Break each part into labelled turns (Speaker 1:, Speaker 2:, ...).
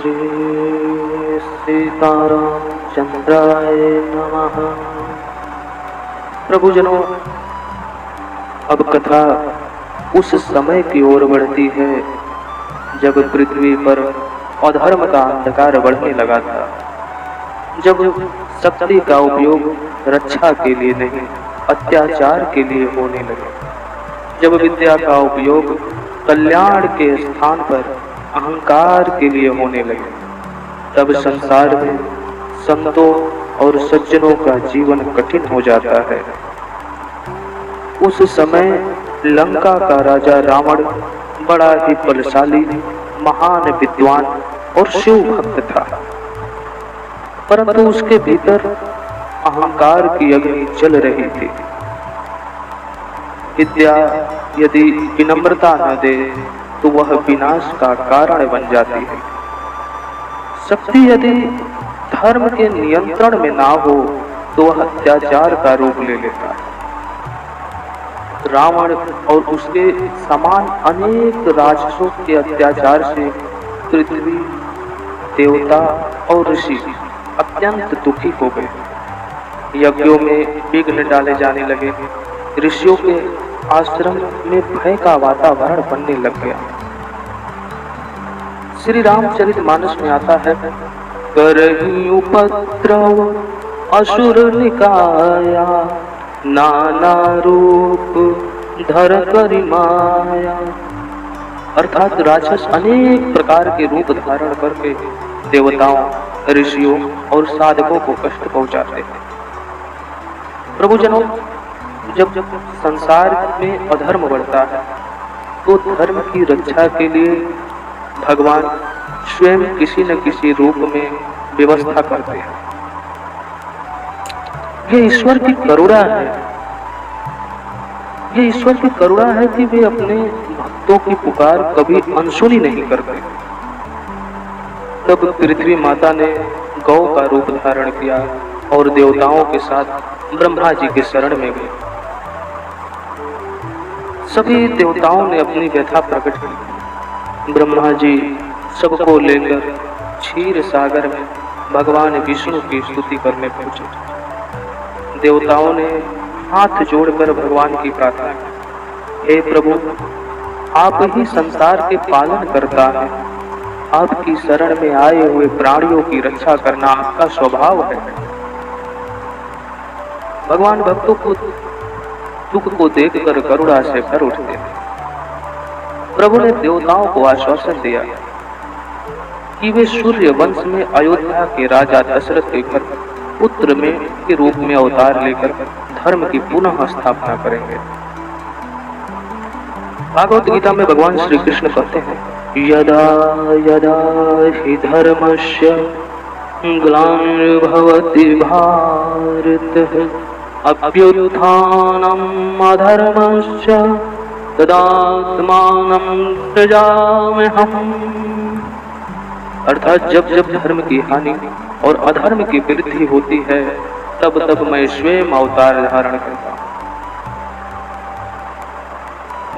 Speaker 1: श्री सीतारामचंद्राय नमः। प्रभुजनों, अब कथा उस समय की ओर बढ़ती है जब पृथ्वी पर अधर्म का अंधकार बढ़ने लगा था, जब शक्ति का उपयोग रक्षा के लिए नहीं अत्याचार के लिए होने लगे, जब विद्या का उपयोग कल्याण के स्थान पर अहंकार के लिए होने लगे, तब संसार में संतों और सज्जनों का जीवन कठिन हो जाता है। उस समय लंका का राजा रावण बड़ा ही बलशाली, महान विद्वान और शिव भक्त था, परंतु उसके भीतर अहंकार की अग्नि जल रही थी। विद्या यदि विनम्रता न दे तो वह विनाश का कारण बन जाती है। शक्ति यदि धर्म के नियंत्रण में ना हो तो वह अत्याचार का रूप ले लेता है। रावण और उसके समान अनेक राक्षसों के अत्याचार से पृथ्वी, देवता और ऋषि अत्यंत दुखी हो गए। यज्ञों में विघ्न डाले जाने लगे, ऋषियों के आश्रम में भय का वातावरण बनने लग गया। श्री रामचरितमानस में आता है, करहि उपद्रव असुर निकाया, नाना रूप धर करि माया। अर्थात राक्षस अनेक प्रकार के रूप धारण करके देवताओं, ऋषियों और साधकों को कष्ट पहुंचाते हैं। प्रभुजनों, जब संसार में अधर्म बढ़ता है तो धर्म की रक्षा के लिए भगवान स्वयं किसी न किसी रूप में व्यवस्था करते हैं। ये ईश्वर की करुणा है। ये ईश्वर की करुणा है कि वे अपने भक्तों की पुकार कभी अनसुनी नहीं करते। तब पृथ्वी माता ने गौ का रूप धारण किया और देवताओं के साथ ब्रह्मा जी के शरण में गए। सभी देवताओं ने अपनी व्यथा प्रकट की। ब्रह्मा जी सबको लेकर क्षीर सागर में भगवान विष्णु की स्तुति करने पहुंचे। देवताओं ने हाथ जोड़कर भगवान की प्रार्थना की, हे प्रभु, आप ही संसार के पालन करता है। आपकी शरण में आए हुए प्राणियों की रक्षा करना आपका स्वभाव है। भगवान भक्तों को दुख को देखकर करुणा से भर उठते हैं। प्रभु ने देवताओं को आश्वासन दिया कि वे सूर्य वंश में अयोध्या के राजा दशरथ के घर पुत्र में के रूप में अवतार लेकर धर्म की पुनः स्थापना करेंगे। भागवत गीता में भगवान श्री कृष्ण कहते हैं, यदा यदा हि धर्मस्य ग्लानिर्भवति भारत अभ्युत्थानम् अधर्मस्य तदात्मानं सृजाम्यहम्। अर्थात जब जब धर्म की हानि और अधर्म की वृद्धि होती है तब तब मैं स्वयं अवतार धारण करता हूँ।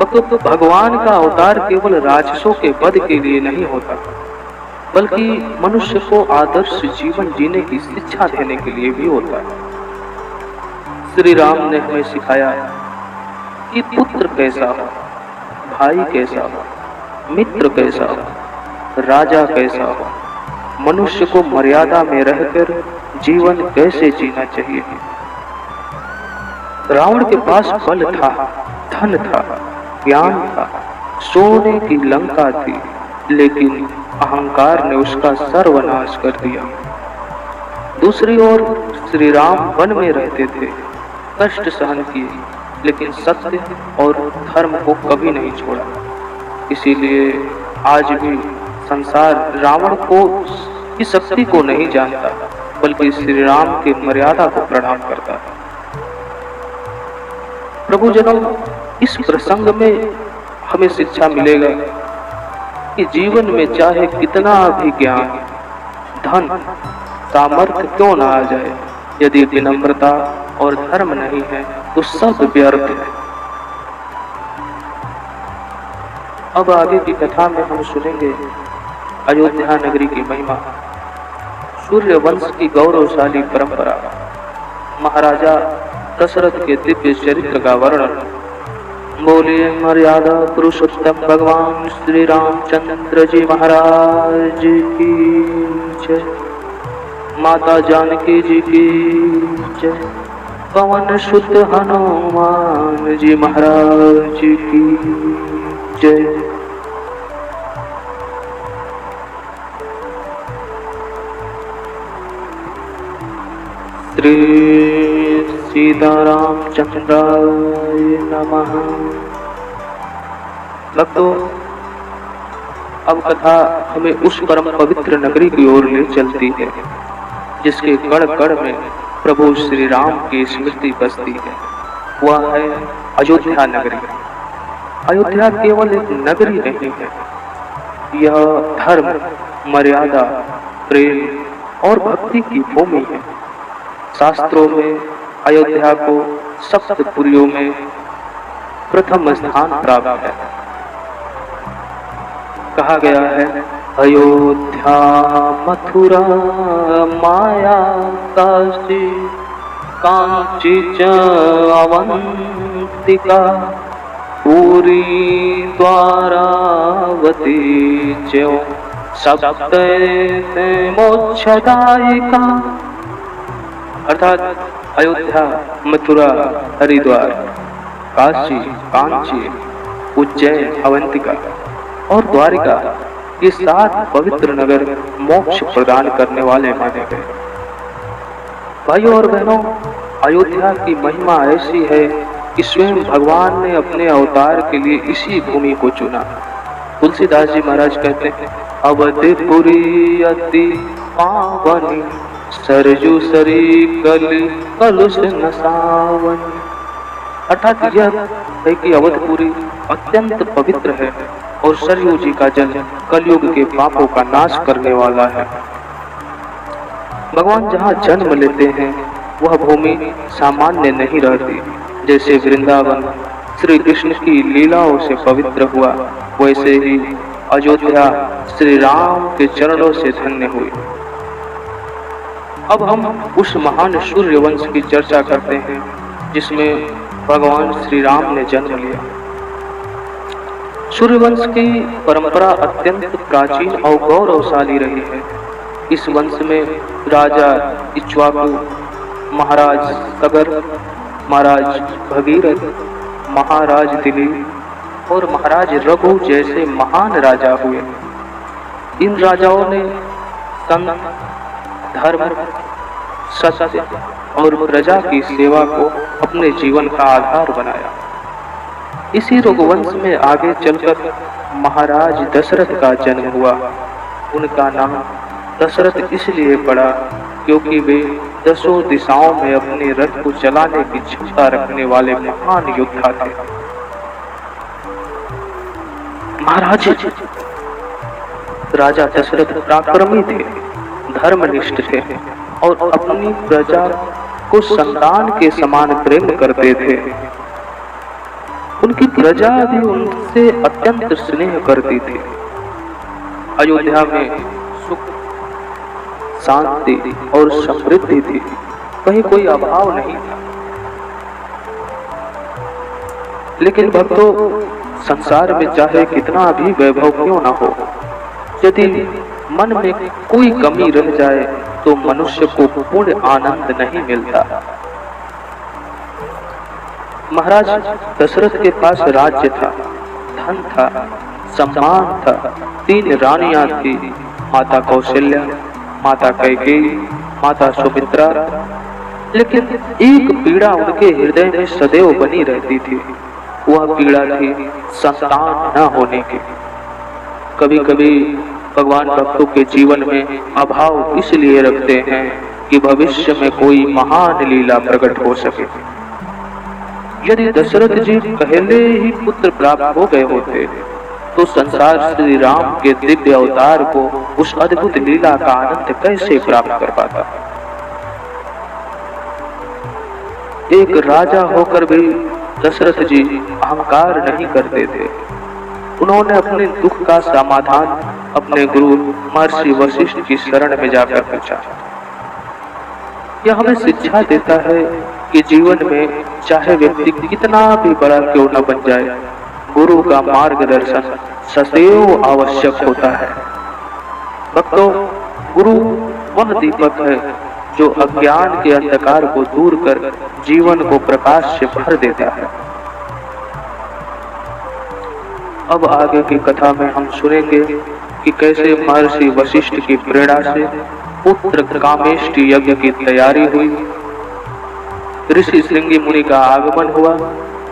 Speaker 1: मतलब भगवान का अवतार केवल राक्षसों के वध के लिए नहीं होता, बल्कि मनुष्य को आदर्श जीवन जीने की शिक्षा देने के लिए भी होता है। श्री राम ने हमें सिखाया कि पुत्र कैसा हो, भाई कैसा हो, मित्र कैसा हो, राजा कैसा हो, मनुष्य को मर्यादा में रहकर जीवन कैसे जीना चाहिए। रावण के पास बल था, धन था, ज्ञान था, सोने की लंका थी, लेकिन अहंकार ने उसका सर्वनाश कर दिया। दूसरी ओर श्री राम वन में रहते थे, कष्ट सहन किए, लेकिन सत्य और धर्म को कभी नहीं छोड़ा। इसीलिए आज भी संसार रावण को की शक्ति को नहीं जानता, बल्कि श्री राम की मर्यादा को प्रणाम करता है। प्रभुजनों, इस प्रसंग में हमें शिक्षा मिलेगा कि जीवन में चाहे कितना भी ज्ञान, धन, सामर्थ्य क्यों ना आ जाए, यदि विनम्रता और धर्म नहीं है तो सब व्यर्थ है। अब आगे की कथा में हम सुनेंगे अयोध्या नगरी की महिमा, सूर्य वंश की गौरवशाली परंपरा, महाराजा दशरथ के दिव्य चरित्र का वर्णन। बोलिए मर्यादा पुरुषोत्तम भगवान श्री रामचंद्र जी महाराज की जय। माता जानकी जी की जय। पवन सुत हनुमान जी महाराज की जय। श्री सीतारामचंद्राय नमः। भक्तों, अब कथा हमें उस परम पवित्र नगरी की ओर ले चलती है जिसके कण कण में प्रभु श्री राम की स्मृति बसती है। वह है अयोध्या नगरी। अयोध्या केवल एक नगरी नहीं है, यह धर्म, मर्यादा, प्रेम और भक्ति की भूमि है। शास्त्रों में अयोध्या को सप्तपुरियों में प्रथम स्थान प्राप्त है। कहा गया है, अयोध्या मथुरा माया काशी कांची च अवंतिका पूरी द्वारावती च सप्तैते मोक्षदायिका। अर्थात अयोध्या, मथुरा, हरिद्वार, काशी, कांची, उज्जैन, अवंतिका और द्वारिका, ये 7 पवित्र नगर मोक्ष प्रदान करने वाले माने गए। भाइयों और बहनों, अयोध्या की महिमा ऐसी है कि स्वयं भगवान ने अपने अवतार के लिए इसी भूमि को चुना। तुलसीदास जी महाराज कहते हैं, अवधिपुरी अति पावनी सरजू सरी कली कलुष नसावन। अर्थात यह है कि अवधपुरी अत्यंत पवित्र है और सरयू जी का जल कलयुग के पापों का नाश करने वाला है। भगवान जहाँ जन्म लेते हैं वह भूमि सामान्य नहीं रहती। जैसे वृंदावन श्री कृष्ण की लीलाओं से पवित्र हुआ, वैसे ही अयोध्या श्री राम के चरणों से धन्य हुई। अब हम उस महान सूर्य वंश की चर्चा करते हैं जिसमें भगवान श्री राम ने जन्म लिया। सूर्यवंश की परंपरा अत्यंत प्राचीन और गौरवशाली रही है। इस वंश में राजा इक्ष्वाकु, महाराज सगर, महाराज भगीरथ, महाराज दिलीप और महाराज रघु जैसे महान राजा हुए। इन राजाओं ने संत, धर्म, सत्य और प्रजा की सेवा को अपने जीवन का आधार बनाया। इसी रघुवंश में आगे चलकर महाराज दशरथ का जन्म हुआ। उनका नाम दशरथ इसलिए पड़ा क्योंकि वे 10 दिशाओं में अपने रथ को चलाने की क्षमता रखने वाले महान योद्धा थे। महाराज राजा दशरथ पराक्रमी थे, धर्मनिष्ठ थे और अपनी प्रजा को संतान के समान प्रेम करते थे। उनकी प्रजा भी उनसे अत्यंत स्नेह करती थी। अयोध्या में सुख, शांति और समृद्धि थी, कहीं कोई अभाव नहीं था। लेकिन भक्तों, संसार में चाहे कितना भी वैभव क्यों न हो, यदि मन में कोई कमी रह जाए तो मनुष्य को पूर्ण आनंद नहीं मिलता। महाराज दशरथ के पास राज्य था, धन था, सम्मान था, 3 रानियां थी, माता कौशल्या, माता कैकेयी, माता सुमित्रा। लेकिन एक पीड़ा उनके हृदय में सदैव बनी रहती थी। वह पीड़ा थी संतान न होने की। कभी कभी भगवान भक्तों के जीवन में अभाव इसलिए रखते हैं कि भविष्य में कोई महान लीला प्रकट हो सके। यदि दशरथ जी पहले ही पुत्र प्राप्त हो गए होते तो संसार श्री राम के दिव्य अवतार को उस अद्भुत लीला का आनंद कैसे प्राप्त कर पाता। एक राजा होकर भी दशरथ जी अहंकार नहीं करते थे। उन्होंने अपने दुख का समाधान अपने गुरु महर्षि वशिष्ठ की शरण में जाकर पूछा। यह हमें शिक्षा देता है कि जीवन में चाहे व्यक्ति कितना भी बड़ा क्यों न बन जाए, गुरु का मार्गदर्शन सदैव आवश्यक होता है। भक्तों, गुरु वह दीपक है जो अज्ञान के अंधकार को दूर कर जीवन को प्रकाश से भर देता है। अब आगे की कथा में हम सुनेंगे कि कैसे महर्षि वशिष्ठ की प्रेरणा से पुत्र कामेष्टि यज्ञ की तैयारी हुई, ऋषि श्रृंगी मुनि का आगमन हुआ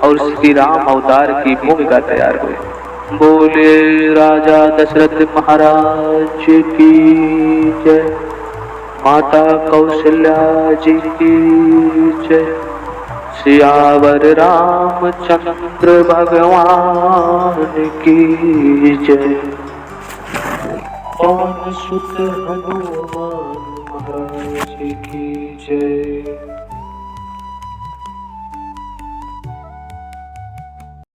Speaker 1: और श्री राम अवतार की भूमिका तैयार हुई। बोले राजा दशरथ महाराज की जय, माता कौशल्या जी की जय, सियावर रामचंद्र भगवान की जय, पवन सुत हनुमान महाराज की जय।